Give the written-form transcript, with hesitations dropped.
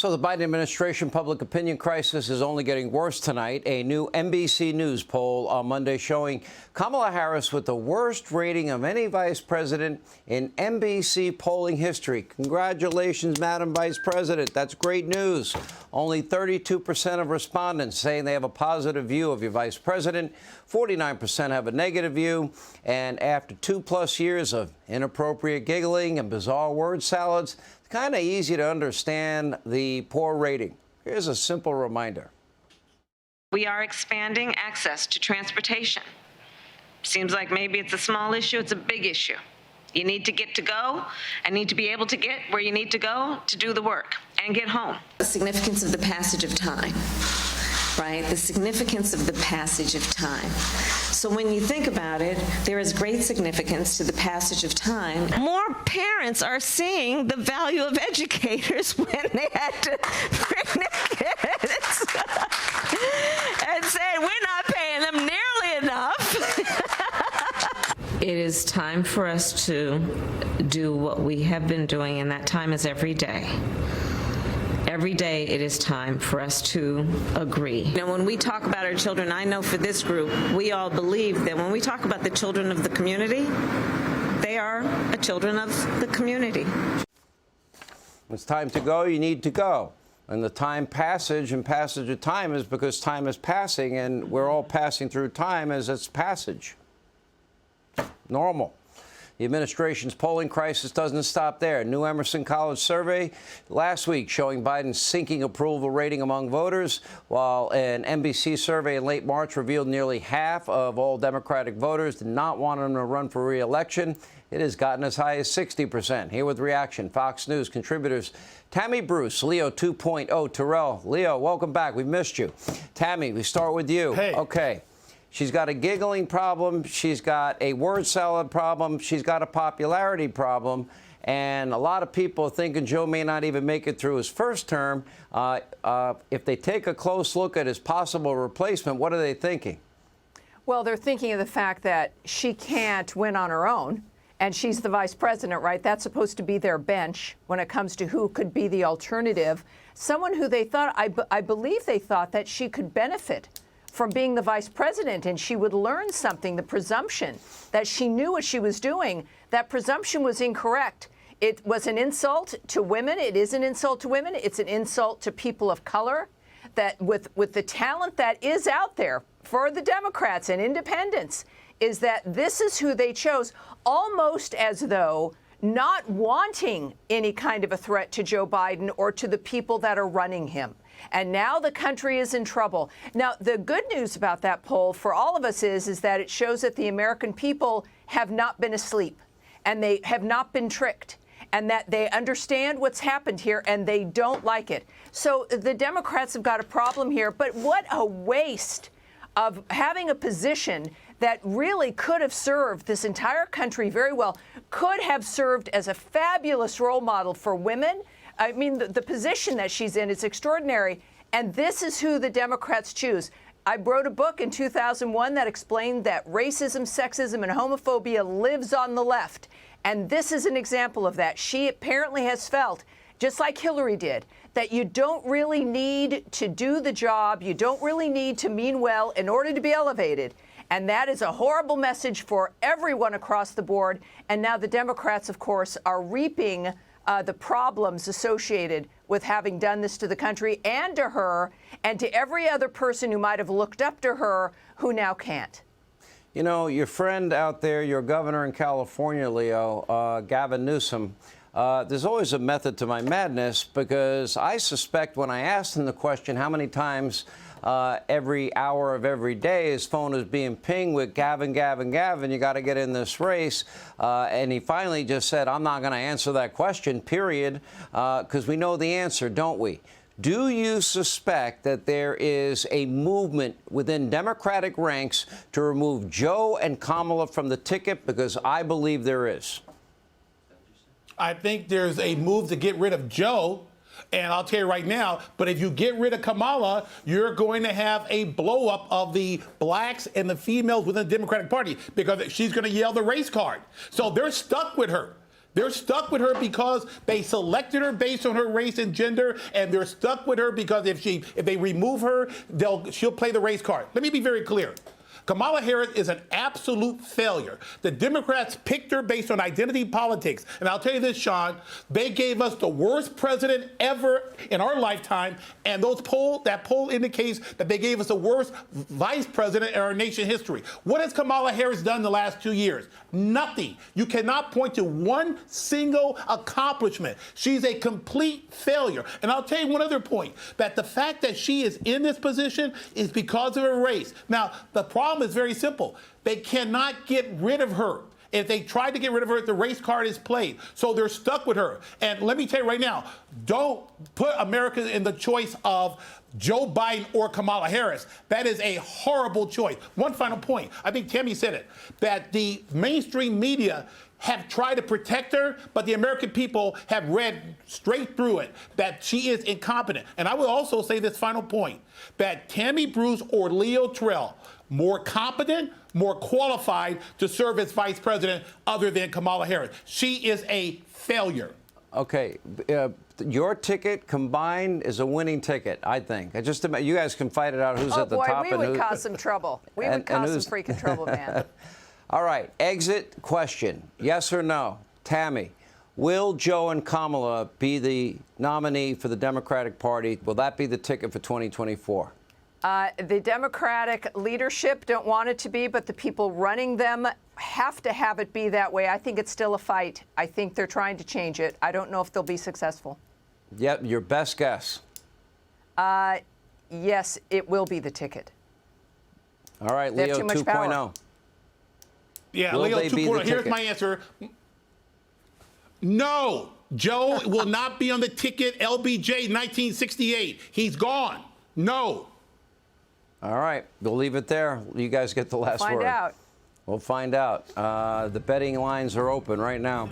So the Biden administration public opinion crisis is only getting worse tonight. A new NBC News poll on Monday showing Kamala Harris with the worst rating of any vice president in NBC polling history. Congratulations, Madam Vice President. That's great news. Only 32% of respondents saying they have a positive view of your vice president. 49% have a negative view. And after 2+ years of inappropriate giggling and bizarre word salads, kind of easy to understand the poor rating. Here's a simple reminder. We are expanding access to transportation. Seems like maybe it's a small issue, it's a big issue. You need to get to go and need to be able to get where you need to go to do the work and get home. The significance of the passage of time, right? The significance of the passage of time. So when you think about it, there is great significance to the passage of time. More parents are seeing the value of educators when they had to bring their kids and say, we're not paying them nearly enough. It is time for us to do what we have been doing, and that time is every day. Every day it is time for us to agree. Now, when we talk about our children, I know for this group, we all believe that when we talk about the children of the community, they are the children of the community. It's time to go, you need to go. And the time passage and passage of time is because time is passing, and we're all passing through time as its passage. Normal. The administration's polling crisis doesn't stop there. A new Emerson College survey last week showing Biden's sinking approval rating among voters, while an NBC survey in late March revealed nearly half of all Democratic voters did not want him to run for re-election. It has gotten as high as 60%. Here with reaction, Fox News contributors Tammy Bruce, Leo 2.0, Terrell. Leo, welcome back. We missed you. Tammy, we start with you. Hey. Okay. She's got a giggling problem. She's got a word salad problem. She's got a popularity problem. And a lot of people are thinking Joe may not even make it through his first term. If they take a close look at his possible replacement, what are they thinking? Well, they're thinking of the fact that she can't win on her own. And she's the vice president, right? That's supposed to be their bench when it comes to who could be the alternative. Someone who they thought, I believe they thought that she could benefit from being the vice president, and she would learn something. The presumption that she knew what she was doing, that presumption was incorrect. It was an insult to women. It is an insult to women. It's an insult to people of color. That with the talent that is out there for the Democrats and independents, is that this is who they chose, almost as though not wanting any kind of a threat to Joe Biden or to the people that are running him. And now the country is in trouble. Now, the good news about that poll for all of us is that it shows that the American people have not been asleep and they have not been tricked and that they understand what's happened here and they don't like it. So the Democrats have got a problem here. But what a waste of having a position that really could have served this entire country very well, could have served as a fabulous role model for women. I mean, the position that she's in is extraordinary, and this is who the Democrats choose. I wrote a book in 2001 that explained that racism, sexism, and homophobia lives on the left, and this is an example of that. She apparently has felt, just like Hillary did, that you don't really need to do the job, you don't really need to mean well in order to be elevated. And that is a horrible message for everyone across the board. And now the Democrats, of course, are reaping the problems associated with having done this to the country and to her and to every other person who might have looked up to her who now can't. You know, your friend out there, your governor in California, Leo, Gavin Newsom, there's always a method to my madness, because I suspect when I asked him the question how many times every hour of every day his phone is being pinged with Gavin, Gavin, Gavin, you got to get in this race. And he finally just said, I'm not going to answer that question, period, because we know the answer, don't we? Do you suspect that there is a movement within Democratic ranks to remove Joe and Kamala from the ticket? Because I believe there is. I think there's a move to get rid of Joe. And I'll tell you right now, but if you get rid of Kamala, you're going to have a blow up of the blacks and the females within the Democratic Party, because she's going to yell the race card. So they're stuck with her. They're stuck with her because they selected her based on her race and gender, and they're stuck with her because if they remove her, she'll play the race card. Let me be very clear. Kamala Harris is an absolute failure. The Democrats picked her based on identity politics. And I'll tell you this, Sean, they gave us the worst president ever in our lifetime, and that poll indicates that they gave us the worst vice president in our nation history. What has Kamala Harris done in the last 2 years? Nothing. You cannot point to one single accomplishment. She's a complete failure. And I'll tell you one other point, that the fact that she is in this position is because of her race. Now, the problem is very simple. They cannot get rid of her. If they try to get rid of her, the race card is played. So they're stuck with her. And let me tell you right now, don't put America in the choice of Joe Biden or Kamala Harris. That is a horrible choice. One final point. I think Tammy said it, that the mainstream media have tried to protect her, but the American people have read straight through it that she is incompetent. And I will also say this final point, that Tammy Bruce or Leo Terrell, more competent, more qualified to serve as vice president other than Kamala Harris. She is a failure. Okay, your ticket combined is a winning ticket, I think. You guys can fight it out who's at the top. We would cause some trouble. We would cause some freaking trouble, man. All right, exit question, yes or no? Tammy, will Joe and Kamala be the nominee for the Democratic Party? Will that be the ticket for 2024? The Democratic leadership don't want it to be, but the people running them have to have it be that way. I think it's still a fight. I think they're trying to change it. I don't know if they'll be successful. Yep, your best guess. Yes, it will be the ticket. All right, They have Leo too much power. 2.0. Yeah, Will Leo they be the 2.0. Here's ticket? my answer. No, Joe will not be on the ticket LBJ 1968. He's gone. No. All right, we'll leave it there. You guys get the last word. Find out. We'll find out. The betting lines are open right now.